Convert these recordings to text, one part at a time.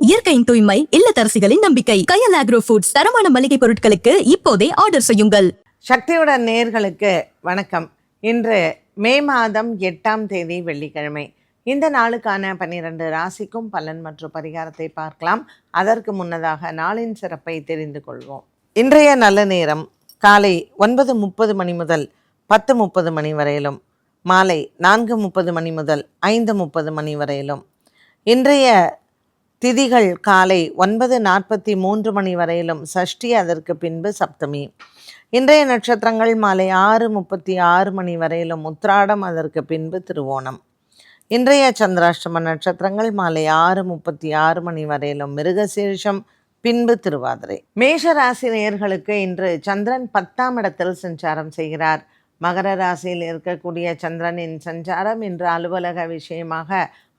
இயற்கையின் தூய்மை, இல்லத்தரசிகளின் நம்பிக்கை. கயல் ஆக்ரோ ஃபுட்ஸ். தரமான மளிகை பொருட்களுக்கு இப்போதே ஆர்டர் செய்யுங்கள். சக்தியுடன் நேயர்களுக்கு வணக்கம். இன்று மே மாதம் 8ஆம் தேதி வெள்ளிக்கிழமை. இந்த நாளுக்கான 12 ராசிக்கும் பலன் மற்றும் பரிகாரத்தை பார்க்கலாம். அதற்கு முன்னதாக நாளின் சிறப்பை தெரிந்து கொள்வோம். இன்றைய நல்ல நேரம் காலை 9:30 மணி முதல் 10:30 மணி வரையிலும், மாலை 4:30 மணி முதல் 5:30 மணி வரையிலும். இன்றைய திதிகள் காலை 9:43 மணி வரையிலும், சஷ்டி அதற்கு பின்பு சப்தமி. இன்றைய நட்சத்திரங்கள் மாலை 6:36 மணி வரையிலும், உத்திராடம் அதற்கு பின்பு திருவோணம். இன்றைய சந்திராஷ்டம நட்சத்திரங்கள் மாலை 6:36 மணி வரையிலும், மிருகசீரிஷம் பின்பு திருவாதிரை. மேஷ ராசி நேயர்களுக்கு இன்று சந்திரன் 10ஆம் இடத்தில் சஞ்சாரம் செய்கிறார். மகர ராசியில் இருக்கக்கூடிய சந்திரனின் சஞ்சாரம் இன்று அலுவலக விஷயமாக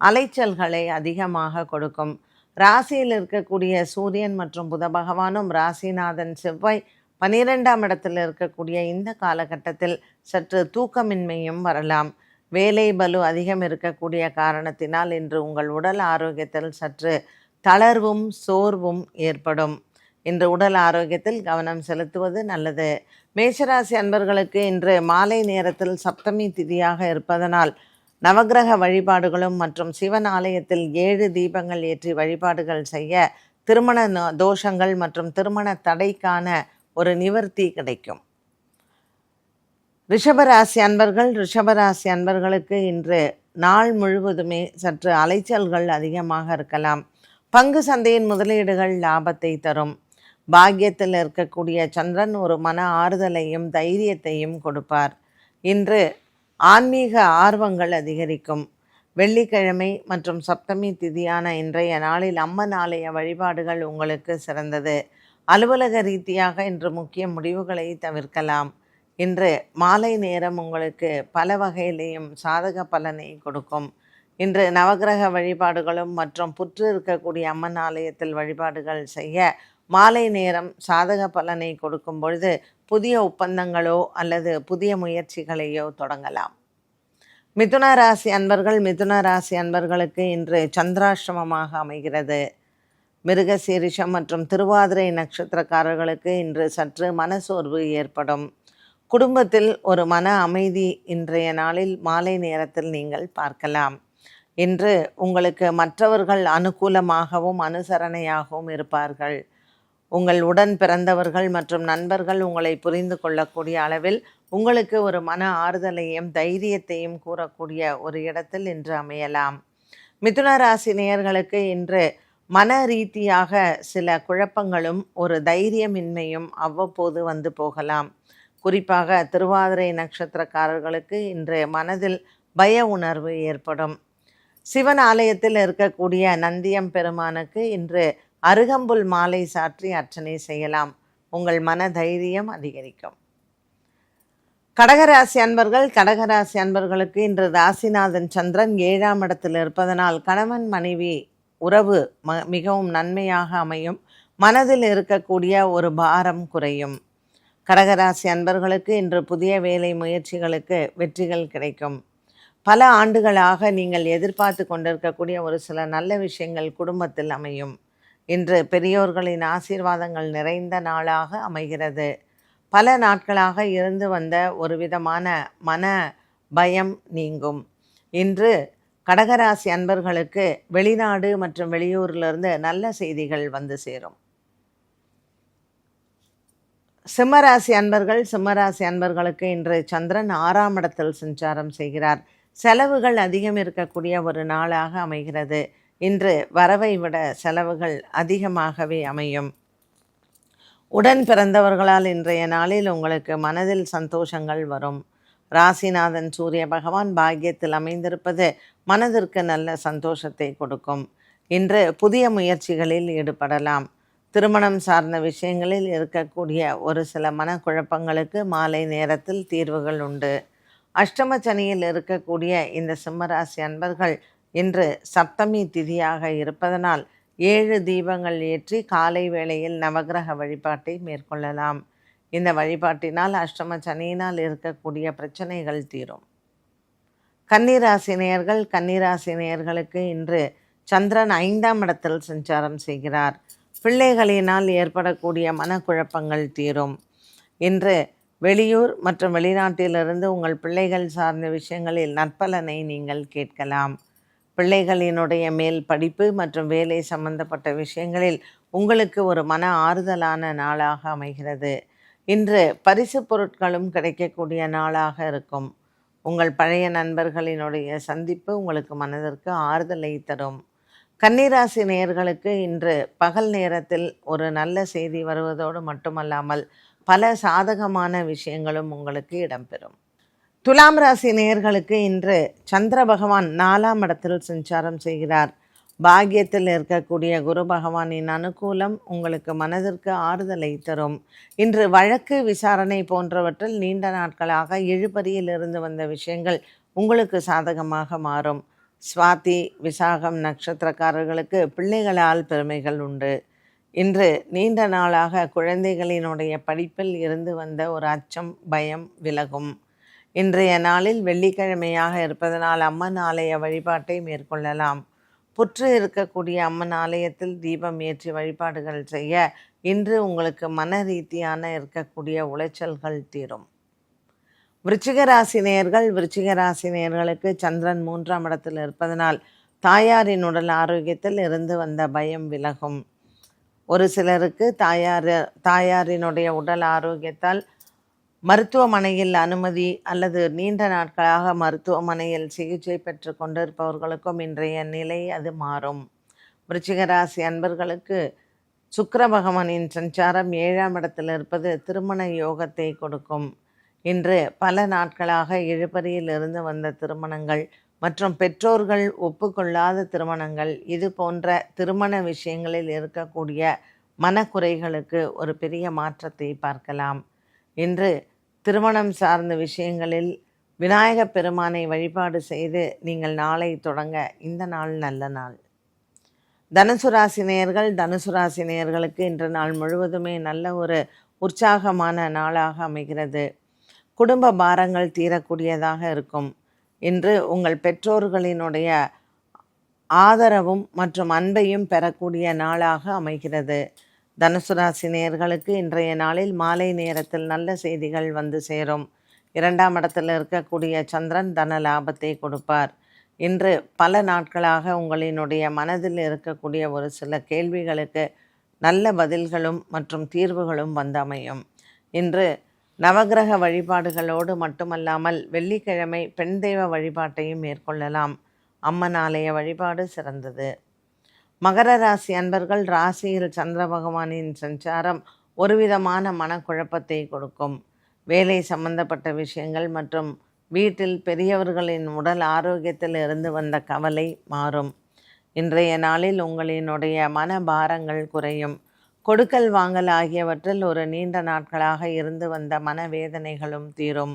அலைச்சல்களை அதிகமாக கொடுக்கும். ராசியில் இருக்கக்கூடிய சூரியன் மற்றும் புத பகவானும் ராசிநாதன் செவ்வாய் 12ஆம் இடத்தில் இருக்கக்கூடிய இந்த காலகட்டத்தில் சற்று தூக்கமின்மையும் வரலாம். வேலை பலு அதிகம் இருக்கக்கூடிய காரணத்தினால் இன்று உங்கள் உடல் ஆரோக்கியத்தில் சற்று தளர்வும் சோர்வும் ஏற்படும். இன்று உடல் ஆரோக்கியத்தில் கவனம் செலுத்துவது நல்லது. மேஷராசி அன்பர்களுக்கு இன்று மாலை நேரத்தில் சப்தமி திதியாக இருப்பதனால் நவக்கிரக வழிபாடுகளும் மற்றும் சிவன் ஆலயத்தில் 7 தீபங்கள் ஏற்றி வழிபாடுகள் செய்ய திருமண தோஷங்கள் மற்றும் திருமண தடைக்கான ஒரு நிவர்த்தி கிடைக்கும். ரிஷபராசி அன்பர்களுக்கு இன்று நாள் முழுவதுமே சற்று அலைச்சல்கள் அதிகமாக இருக்கலாம். பங்கு சந்தையின் முதலீடுகள் லாபத்தை தரும். பாக்கியத்தில் இருக்கக்கூடிய சந்திரன் ஒரு மன ஆறுதலையும் தைரியத்தையும் கொடுப்பார். இன்று ஆன்மீக ஆர்வங்கள் அதிகரிக்கும். வெள்ளிக்கிழமை மற்றும் சப்தமி திதியான இன்றைய நாளில் அம்மன் ஆலய வழிபாடுகள் உங்களுக்கு சிறந்தது. அலுவலக ரீதியாக இன்று முக்கிய முடிவுகளை தவிர்க்கலாம். இன்று மாலை நேரம் உங்களுக்கு பல வகையிலேயும் சாதக பலனை கொடுக்கும். இன்று நவக்கிரக வழிபாடுகளும் மற்றும் புற்று இருக்கக்கூடிய அம்மன் ஆலயத்தில் வழிபாடுகள் செய்ய மாலை நேரம் சாதக பலனை கொடுக்கும் பொழுது புதிய ஒப்பந்தங்களோ அல்லது புதிய முயற்சிகளையோ தொடங்கலாம். மிதுன ராசி அன்பர்களுக்கு இன்று சந்திராஷ்டமமாக அமைகிறது. மிருகசீரிஷம் மற்றும் திருவாதிரை நட்சத்திரக்காரர்களுக்கு இன்று சற்று மனசோர்வு ஏற்படும். குடும்பத்தில் ஒரு மன அமைதி இன்றைய நாளில் மாலை நேரத்தில் நீங்கள் பார்க்கலாம். இன்று உங்களுக்கு மற்றவர்கள் அனுகூலமாகவும் அனுசரணையாகவும் இருப்பார்கள். உங்கள் உடன் பிறந்தவர்கள் மற்றும் நண்பர்கள் உங்களை புரிந்து கொள்ளக்கூடிய அளவில் உங்களுக்கு ஒரு மன ஆறுதலையும் தைரியத்தையும் கூறக்கூடிய ஒரு இடத்தில் இன்று அமையலாம். மிதுன ராசி நேயர்களுக்கு இன்று மன ரீதியாக சில குழப்பங்களும் ஒரு தைரியமின்மையும் அவ்வப்போது வந்து போகலாம். குறிப்பாக திருவாதிரை நட்சத்திரக்காரர்களுக்கு இன்று மனதில் பய உணர்வு ஏற்படும். சிவன் ஆலயத்தில் இருக்கக்கூடிய நந்தியம் பெருமானுக்கு இன்று அருகம்புல் மாலை சாற்றி அர்ச்சனை செய்யலாம். உங்கள் மன தைரியம் அதிகரிக்கும். கடகராசி அன்பர்களுக்கு இன்று ராசிநாதன் சந்திரன் 7ஆம் இடத்தில் இருப்பதனால் கணவன் மனைவி உறவு மிகவும் நன்மையாக அமையும். மனதில் இருக்கக்கூடிய ஒரு பாரம் குறையும். கடகராசி அன்பர்களுக்கு இன்று புதிய வேலை முயற்சிகளுக்கு வெற்றிகள் கிடைக்கும். பல ஆண்டுகளாக நீங்கள் எதிர்பார்த்து கொண்டிருக்கக்கூடிய ஒரு சில நல்ல விஷயங்கள் குடும்பத்தில் அமையும். இன்று பெரியோர்களின் ஆசீர்வாதங்கள் நிறைந்த நாளாக அமைகிறது. பல நாட்களாக இருந்து வந்த ஒரு விதமான மன பயம் நீங்கும். இன்று கடகராசி அன்பர்களுக்கு வெளிநாடு மற்றும் வெளியூரிலிருந்து நல்ல செய்திகள் வந்து சேரும். சிம்மராசி அன்பர்களுக்கு இன்று சந்திரன் 6ஆம் இடத்தில் சஞ்சாரம் செய்கிறார். செலவுகள் அதிகம் இருக்கக்கூடிய ஒரு நாளாக அமைகிறது. இன்று வரவை விட செலவுகள் அதிகமாகவே அமையும். உடன் பிறந்தவர்களால் இன்றைய நாளில் உங்களுக்கு மனதில் சந்தோஷங்கள் வரும். ராசிநாதன் சூரிய பகவான் பாக்கியத்தில் அமைந்திருப்பது மனதிற்கு நல்ல சந்தோஷத்தை கொடுக்கும். இன்று புதிய முயற்சிகளில் ஈடுபடலாம். திருமணம் சார்ந்த விஷயங்களில் இருக்கக்கூடிய ஒரு சில மனக்குழப்பங்களுக்கு மாலை நேரத்தில் தீர்வுகள் உண்டு. அஷ்டம சனியில் இருக்கக்கூடிய இந்த சிம்மராசி அன்பர்கள் இன்று சப்தமி திதியாக இருப்பதனால் 7 தீபங்கள் ஏற்றி காலை வேளையில் நவக்கிரக வழிபாட்டை மேற்கொள்ளலாம். இந்த வழிபாட்டினால் அஷ்டம சனியினால் இருக்கக்கூடிய பிரச்சனைகள் தீரும். கன்னிராசி நேயர்களுக்கு இன்று சந்திரன் 5ஆம் இடத்தில் சஞ்சாரம் செய்கிறார். பிள்ளைகளினால் ஏற்படக்கூடிய மனக்குழப்பங்கள் தீரும். இன்று வெளியூர் மற்றும் வெளிநாட்டிலிருந்து உங்கள் பிள்ளைகள் சார்ந்த விஷயங்களில் நற்பலனை நீங்கள் கேட்கலாம். பிள்ளைகளினுடைய மேல் படிப்பு மற்றும் வேலை சம்பந்தப்பட்ட விஷயங்களில் உங்களுக்கு ஒரு மன ஆறுதலான நாளாக அமைகிறது. இன்று பரிசு பொருட்களும் கிடைக்கக்கூடிய நாளாக இருக்கும். உங்கள் பழைய நண்பர்களினுடைய சந்திப்பு உங்களுக்கு மனதிற்கு ஆறுதலை தரும். கன்னிராசி நேயர்களுக்கு இன்று பகல் நேரத்தில் ஒரு நல்ல செய்தி வருவதோடு மட்டுமல்லாமல் பல சாதகமான விஷயங்களும் உங்களுக்கு இடம்பெறும். துலாம் ராசி நேயர்களுக்கு இன்று சந்திர பகவான் 4ஆம் இடத்தில் சஞ்சாரம் செய்கிறார். பாக்கியத்தில் இருக்கக்கூடிய குரு பகவானின் அனுகூலம் உங்களுக்கு மனதிற்கு ஆறுதலை தரும். இன்று வழக்கு விசாரணை போன்றவற்றில் நீண்ட நாட்களாக இழுபறியில் இருந்து வந்த விஷயங்கள் உங்களுக்கு சாதகமாக மாறும். சுவாதி விசாகம் நட்சத்திரக்காரர்களுக்கு பிள்ளைகளால் பெருமைகள் உண்டு. இன்று நீண்ட நாளாக குழந்தைகளினுடைய படிப்பில் இருந்து வந்த ஒரு அச்சம் பயம் விலகும். இன்றைய நாளில் வெள்ளிக்கிழமையாக இருப்பதனால் அம்மன் ஆலய வழிபாட்டை மேற்கொள்ளலாம். புற்று இருக்கக்கூடிய அம்மன் ஆலயத்தில் தீபம் ஏற்றி வழிபாடுகள் செய்ய இன்று உங்களுக்கு மன ரீதியான இருக்கக்கூடிய உளைச்சல்கள் தீரும். விருச்சிக ராசி நேயர்களுக்கு சந்திரன் 3ஆம் இடத்தில் இருப்பதனால் தாயாரின் உடல் ஆரோக்கியத்தில் இருந்து வந்த பயம் விலகும். ஒரு சிலருக்கு தாயாரினுடைய உடல் ஆரோக்கியத்தால் மருத்துவமனையில் அனுமதி அல்லது நீண்ட நாட்களாக மருத்துவமனையில் சிகிச்சை பெற்று கொண்டிருப்பவர்களுக்கும் இன்றைய நிலை அது மாறும். விருச்சிக ராசி அன்பர்களுக்கு சுக்கிர பகவானின் சஞ்சாரம் 7ஆம் இடத்தில் இருப்பது திருமண யோகத்தை கொடுக்கும். இன்று பல நாட்களாக இழுபறியில் இருந்து வந்த திருமணங்கள் மற்றும் பெற்றோர்கள் ஒப்புக்கொள்ளாத திருமணங்கள் இது போன்ற திருமண விஷயங்களில் இருக்கக்கூடிய மனக்குறைகளுக்கு ஒரு பெரிய மாற்றத்தை பார்க்கலாம். இன்று திருமணம் சார்ந்த விஷயங்களில் விநாயகப் பெருமானை வழிபாடு செய்து நீங்கள் நாளை தொடங்க இந்த நாள் நல்ல நாள். தனுசு ராசி நேயர்களுக்கு இன்று நாள் முழுவதுமே நல்ல ஒரு உற்சாகமான நாளாக அமைகிறது. குடும்ப பாரங்கள் தீரக்கூடியதாக இருக்கும். இன்று உங்கள் பெற்றோர்களினுடைய ஆதரவும் மற்றும் அன்பையும் பெறக்கூடிய நாளாக அமைகிறது. தனுசு ராசி நேயர்களுக்கு இன்றைய நாளில் மாலை நேரத்தில் நல்ல செய்திகள் வந்து சேரும். 2ஆம் இடத்தில் இருக்கக்கூடிய சந்திரன் தன லாபத்தை கொடுப்பார். இன்று பல நாட்களாக உங்களினுடைய மனதில் இருக்கக்கூடிய ஒரு சில கேள்விகளுக்கு நல்ல பதில்களும் மற்றும் தீர்வுகளும் வந்து அமையும். இன்று நவகிரக வழிபாடுகளோடு மட்டுமல்லாமல் வெள்ளிக்கிழமை பெண் தெய்வ வழிபாட்டையும் மேற்கொள்ளலாம். அம்மன் ஆலய வழிபாடு சிறந்தது. மகர ராசி அன்பர்கள் ராசியில் சந்திர பகவானின் சஞ்சாரம் ஒருவிதமான மனக்குழப்பத்தை கொடுக்கும். வேலை சம்பந்தப்பட்ட விஷயங்கள் மற்றும் வீட்டில் பெரியவர்களின் உடல் ஆரோக்கியத்தில் இருந்து வந்த கவலை மாறும். இன்றைய நாளில் உங்களினுடைய மனபாரங்கள் குறையும். கொடுக்கல் வாங்கல் ஆகியவற்றில் ஒரு நீண்ட நாட்களாக இருந்து வந்த மனவேதனைகளும் தீரும்.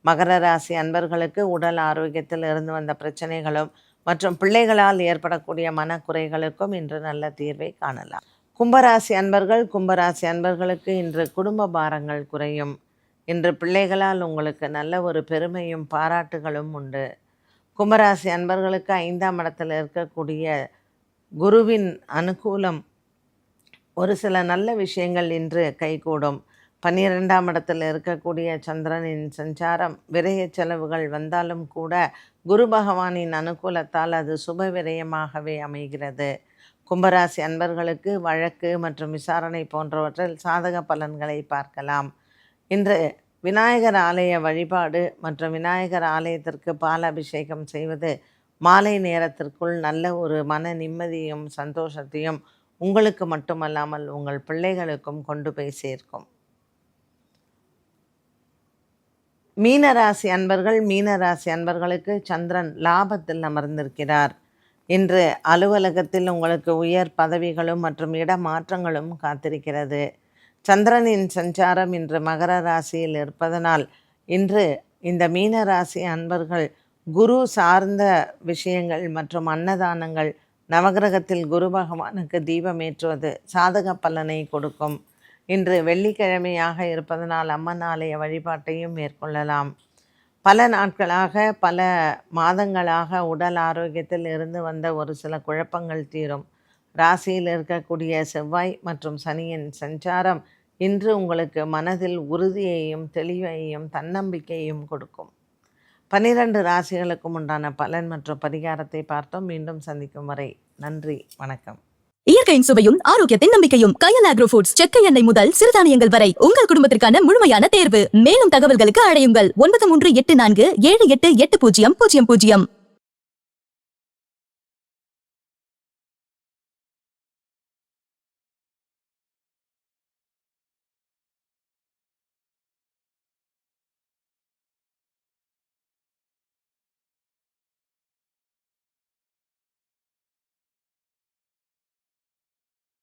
மகர ராசி அன்பர்களுக்கு உடல் ஆரோக்கியத்தில் இருந்து வந்த பிரச்சனைகளும் மற்றும் பிள்ளைகளால் ஏற்படக்கூடிய மனக்குறைகளுக்கும் இன்று நல்ல தீர்வை காணலாம். கும்பராசி அன்பர்களுக்கு இன்று குடும்ப பாரங்கள் குறையும். இன்று பிள்ளைகளால் உங்களுக்கு நல்ல ஒரு பெருமையும் பாராட்டுகளும் உண்டு. கும்பராசி அன்பர்களுக்கு 5ஆம் இடத்தில் இருக்கக்கூடிய குருவின் அனுகூலம் ஒரு சில நல்ல விஷயங்கள் இன்று கைகூடும். 12ஆம் இடத்தில் இருக்கக்கூடிய சந்திரனின் சஞ்சாரம் விரய செலவுகள் வந்தாலும் கூட குரு பகவானின் அனுகூலத்தால் அது சுப விரயமாகவே அமைகிறது. கும்பராசி அன்பர்களுக்கு வழக்கு மற்றும் விசாரணை போன்றவற்றில் சாதக பலன்களை பார்க்கலாம். இன்று விநாயகர் ஆலய வழிபாடு மற்றும் விநாயகர் ஆலயத்திற்கு பாலாபிஷேகம் செய்வது மாலை நேரத்திற்குள் நல்ல ஒரு மன நிம்மதியும் சந்தோஷத்தையும் உங்களுக்கு மட்டுமல்லாமல் உங்கள் பிள்ளைகளுக்கும் கொண்டு போய் சேர்க்கும். மீனராசி அன்பர்களுக்கு சந்திரன் லாபத்தில் அமர்ந்திருக்கிறார். இன்று அலுவலகத்தில் உங்களுக்கு உயர் பதவிகளும் மற்றும் இடமாற்றங்களும் காத்திருக்கிறது. சந்திரனின் சஞ்சாரம் இன்று மகர ராசியில் இருப்பதனால் இன்று இந்த மீனராசி அன்பர்கள் குரு சார்ந்த விஷயங்கள் மற்றும் அன்னதானங்கள் நவகிரகத்தில் குரு பகவானுக்கு தீபமேற்றுவது சாதக பலனை கொடுக்கும். இன்று வெள்ளிக்கிழமையாக இருப்பதனால் அம்மன் ஆலய வழிபாட்டையும் மேற்கொள்ளலாம். பல நாட்களாக பல மாதங்களாக உடல் ஆரோக்கியத்தில் இருந்து வந்த ஒரு சில குழப்பங்கள் தீரும். ராசியில் இருக்கக்கூடிய செவ்வாய் மற்றும் சனியின் சஞ்சாரம் இன்று உங்களுக்கு மனதில் உறுதியையும் தெளிவையும் தன்னம்பிக்கையும் கொடுக்கும். 12 ராசிகளுக்கும் உண்டான பலன் மற்றும் பரிகாரத்தை பார்த்தோம். மீண்டும் சந்திக்கும் வரை நன்றி, வணக்கம். இயற்கையின் சுவையும் ஆரோக்கியத்தின் நம்பிக்கையும் கயல் ஆக்ரோ ஃபுட்ஸ். செக்கை எண்ணெய் முதல் சிறுதானியங்கள் வரை உங்கள் குடும்பத்திற்கான முழுமையான தேர்வு. மேலும் தகவல்களுக்கு அழையுங்கள் 9384788000.